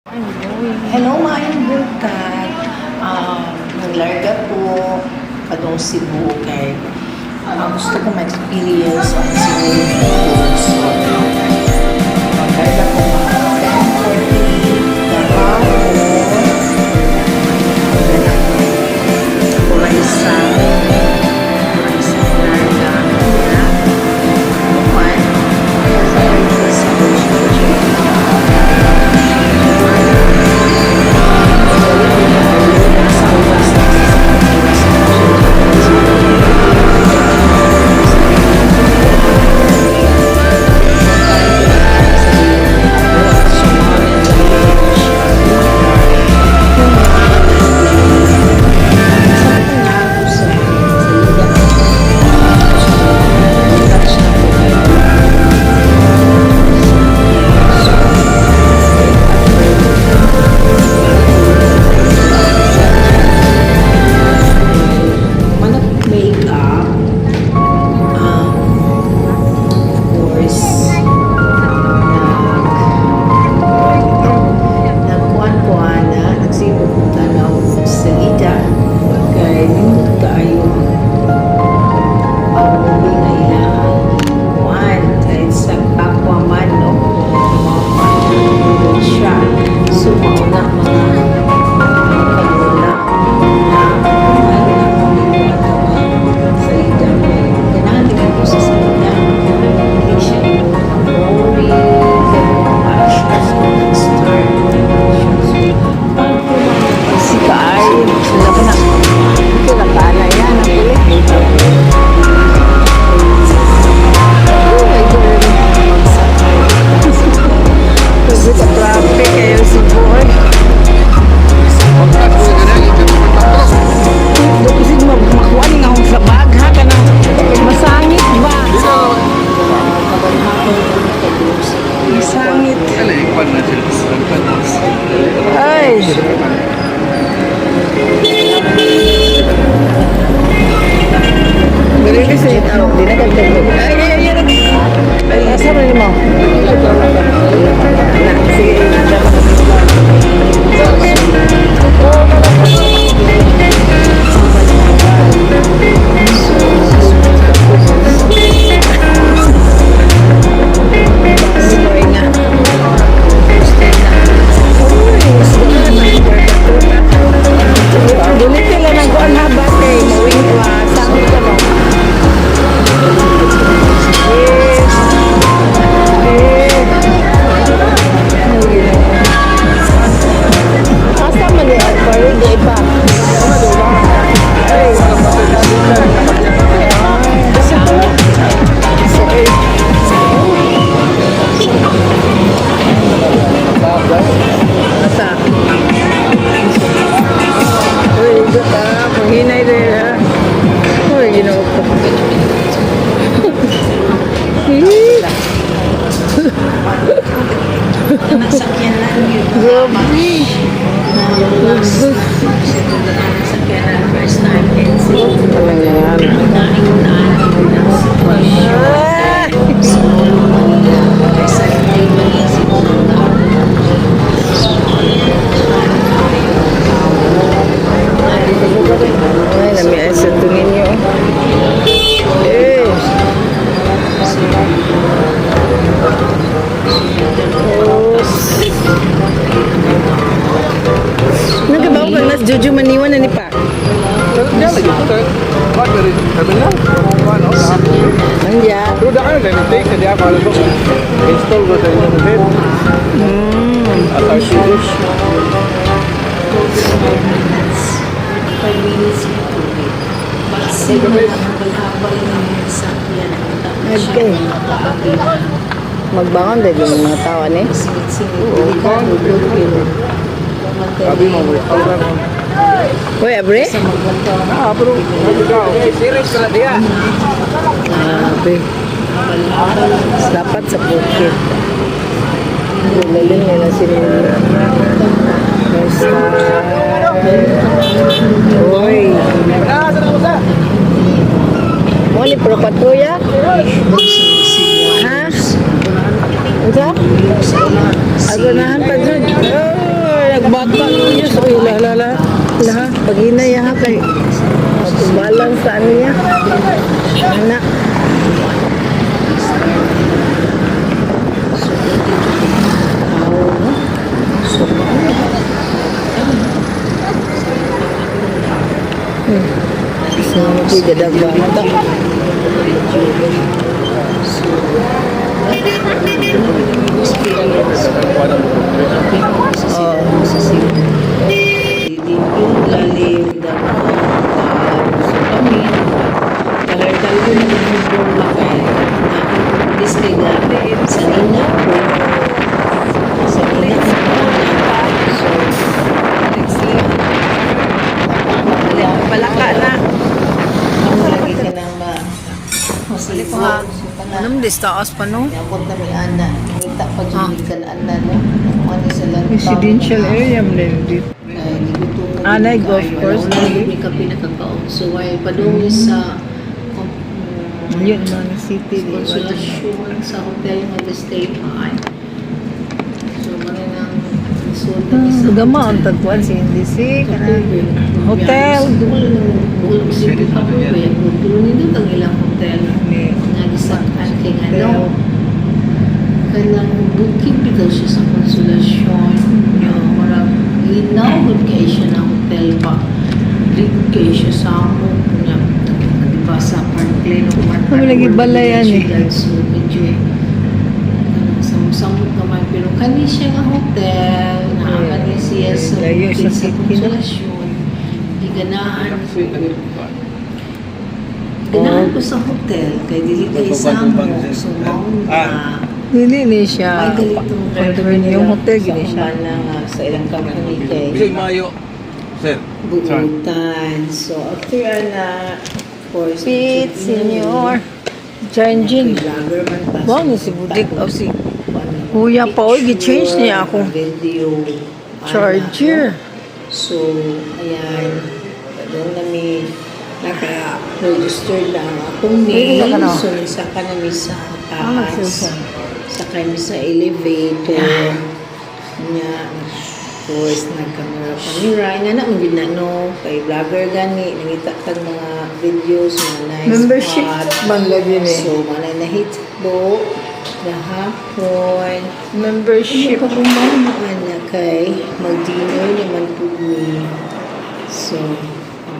Hello, maayong buntag. Naglarga po padong Cebu kay gusto ko ma-experience ang Cebu food. So, naglarga po mga 10:40 kahapon. Kuraysa larga. Buwan. Juju maniwan na ni pa. Dia lagi betul. Kau dari terminal, mana? Anja. Terus dah kan dari take dia kalau tu install buat dari internet. Atau sudut. Okay. Magbangon din yung mga tao ni. Abi mau buat Hoy, abre? bro. Serius kalau dia. Abre. Dapat sa bukid. Galing nila sila. Basta. Hoy. Mo ni pro patuya? Ha? Unsa? Agunahan pa dyan. Oh. na yan kay matubalan sa ano niya. Anak. So, hindi gadag bata. Lalim, Color ko na nag-inform na kayo. This kay gabi, sa ina ko. Sa ina ko. So, next level. Palaka na. Ang lagi ka nang masalipo. Anong distaas pa no? Yakot na may ana. Ngita pa dyan kan ana no. Ano sa lang. Residential area mo din dito. Anay golf course. Hindi ka pinakakaon. So, while padungi sa Yun mga city. konsulasyon sa hotel nga stay pa. So, marinang resort Gama ang tagpuan si NDC. Hotel. Bulog City pa po ba yan? Tulong nito ang ilang hotel. Nga gisakan kay ano. Kanang bukid bitaw siya sa konsulasyon. Marang linaw good kayo siya ng hotel pa. Lig kayo siya sa amo. Diba sa Parkland o Kami lagi balayan eh. So, medyo samot naman. Pero kani siya nga hotel. Nakakani siya sa Layo bukid sa sa city na. konsulasyon. Ganahan ko sa hotel kay dili kay samo so mauna Hindi ni siya. may ganitong driver Yung hotel gini siya. na sa ilang company kay Bilig Mayo. Sir. buutan so after ana of course Pete, senior. Janjin. vlogger man pa Wow, ni si Budik o si Kuya pa. Oy, gi-change niya ako. video Charger. so ayan doon namin naka-register na ang akong Pwede name. ka na. So, isa ka namin sa Ah, taas. cellphone. Sa kami sa elevator. Nya, of course, nagkamera pa ni Ryan. Nga na, magin na, no? Kay vlogger gani. Nangita tag mga videos, mga nice Membership spot. man lagi ni. So, manay na hit po. Gahapon. Membership. Hindi pa kumamaan na kay mag-dinner naman po ni. So,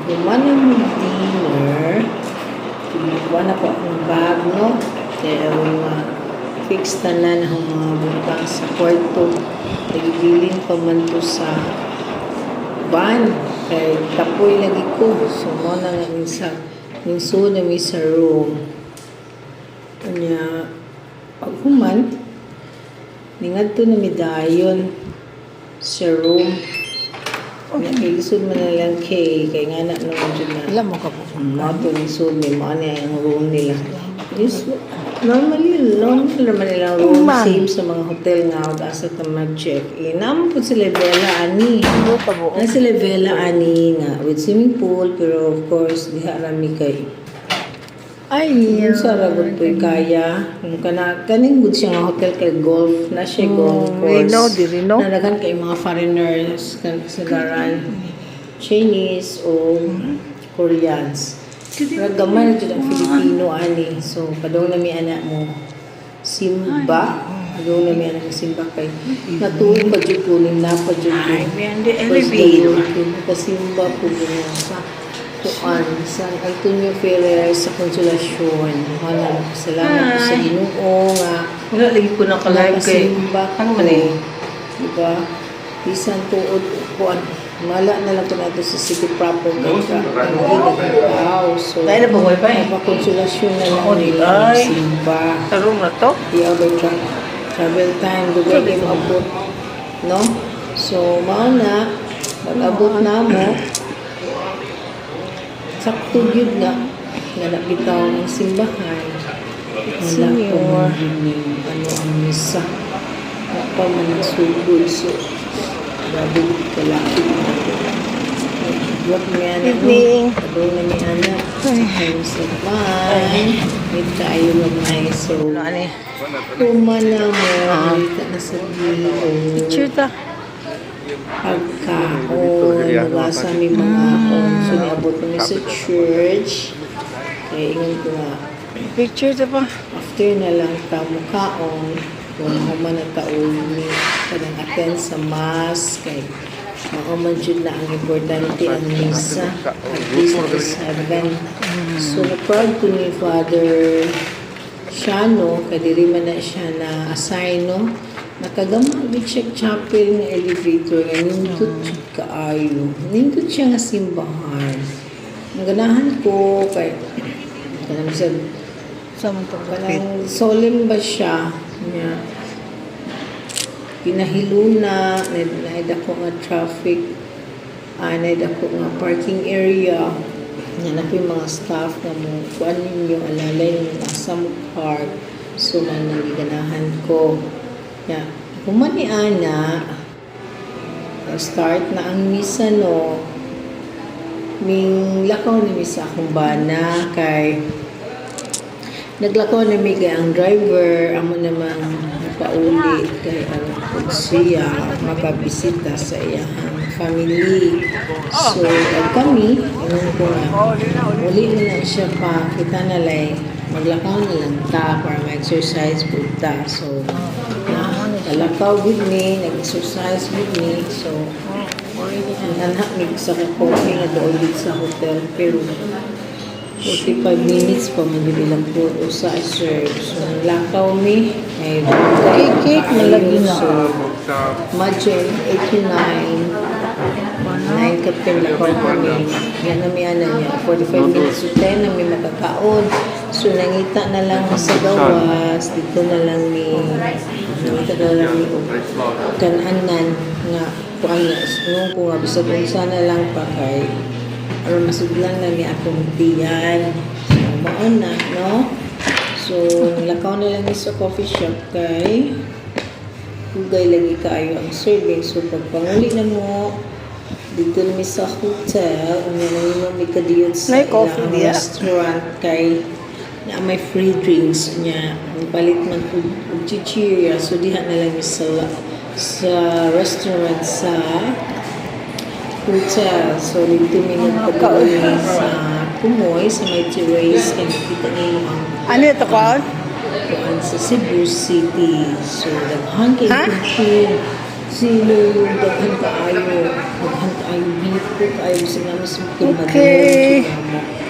kumano mo dinner, piliwan ako akong bag, no? Kaya fix tanan ang mga butang sa kwarto. Nagibilin pa man to sa van. Kaya tapoy lagi ko. So, mo na nga minsan. Minso na mi sa room. Kanya, pag human, ningad to na mi dayon sa room. Nakilisod mo na lang kay nga na naman dyan na. Alam mo ka po. Mato ng sud may mga na yung room nila. Yes, normally naman nilang room. Man. Same sa mga hotel nga asa ka mag-check. Naman po sila Vela Ani. Na sila Vela Ani nga with swimming pool pero of course diha rami kay Ay, yung sa ragot po'y kaya. Yung kaning good siya nga hotel kay golf. Na siya golf course. Rino, di Rino. Nalagan kay mga foreigners kasagaran. Chinese o Koreans. Pero gamay na dyan ang Filipino ani. So, padong nami anak mo. Simba. Padong nami anak mo Simba kay natuwing pa dyan ko. Nina pa dyan ko. Behind the First elevator. Pasimba po niya sa kuan sa Antonio Ferrer sa Konsolasyon. Wala po salamat po sa Ginoo nga. Wala lagi ko nakalive kay. Pasimba Ano ko. man eh? Diba? Bisan tuod kuan. Mala na lang ko na ito sa city proper ka. So, Dahil na ba wifi? Konsolasyon na lang Oo, di ni ay. Simba. Sa room na to? The other travel time, dugay kayo maabot. No? So, mauna, pag-abot na mo, sakto yun nga, nalapitaw ng simbahan. Wala ko man yun ano ang misa. Wala pa man nagsugod. So, grabe kalapit na ko. Buwak niya na mo. Evening. Padong na niya na. Ayun sa bahay. May tayo magmay. So, Ano eh? kumana mo. Kita na sa gilong. Picture ta. Pagkaon. Yeah, mga sa aming mga akong so niabot kami sa church. Kaya ingon ko nga, Picture ito pa. after na lang ta mukaon kung human na taon ni kanang attend sa mass kay mauman jud na ang importante ang misa at least is heaven. So na-proud ko ni Father Shano kay diri man na siya na assign no nakagamang gid siya chapel nga elevator nga nindot jud kaayo nindot siya nga simbahan ang ganahan ko kay kanang sa Sa mong pagkakit. kanang solemn ba siya niya pinahiluna naidako nga traffic naidako nga parking area nga na yung mga staff na mo kuan ninyo alalay ng asa mo park so man nagiganahan ko human ni ana start na ang misa no ming lakaw ni misa akong bana kay naglakaw na may kay ang driver, amo namang pauli kay ang siya makabisita sa iyang family. So, kami, ingon ko nga, uli mo na siya pa, kita na lang, maglakaw na lang ta para ma-exercise po ta. So, nalakaw with me, nag-exercise with me. So, nanak sa coffee nga doon sa hotel, pero 45 minutes pa magbibilang po sa serve. So, lakaw mi. May cake malagi na. So, imagine, 89. 9 kapin lakaw kami. Yan na may ana niya. 45 minutes to 10 na may makakaon. So, nangita na lang sa gawas. Dito na lang ni nangita na lang ni kananan nga kuan nga. Nung ko nga, bisa kung sana lang pa kay aron masudlan na ni akong tiyan. So, maon na, no? So, lakaw na lang sa coffee shop kay hugay lagi kaayo ang serving. So, pagpanguli na mo, dito namin sa hotel, naman may kadiyot sa coffee ilang diya? restaurant kay na may free drinks niya. Ang palit man po chichirya. So, diha na lang sa restaurant sa hotel. So, dito may nagpagawin sa Pumoy, sa may terrace. Kaya nakita niyo ang Ano ito ka? kuan sa Cebu City. So, daghan kay kumpin. Sino daghan kaayo. Daghan kaayo. Bito kaayo. Sa namin sa Okay. Pumoy.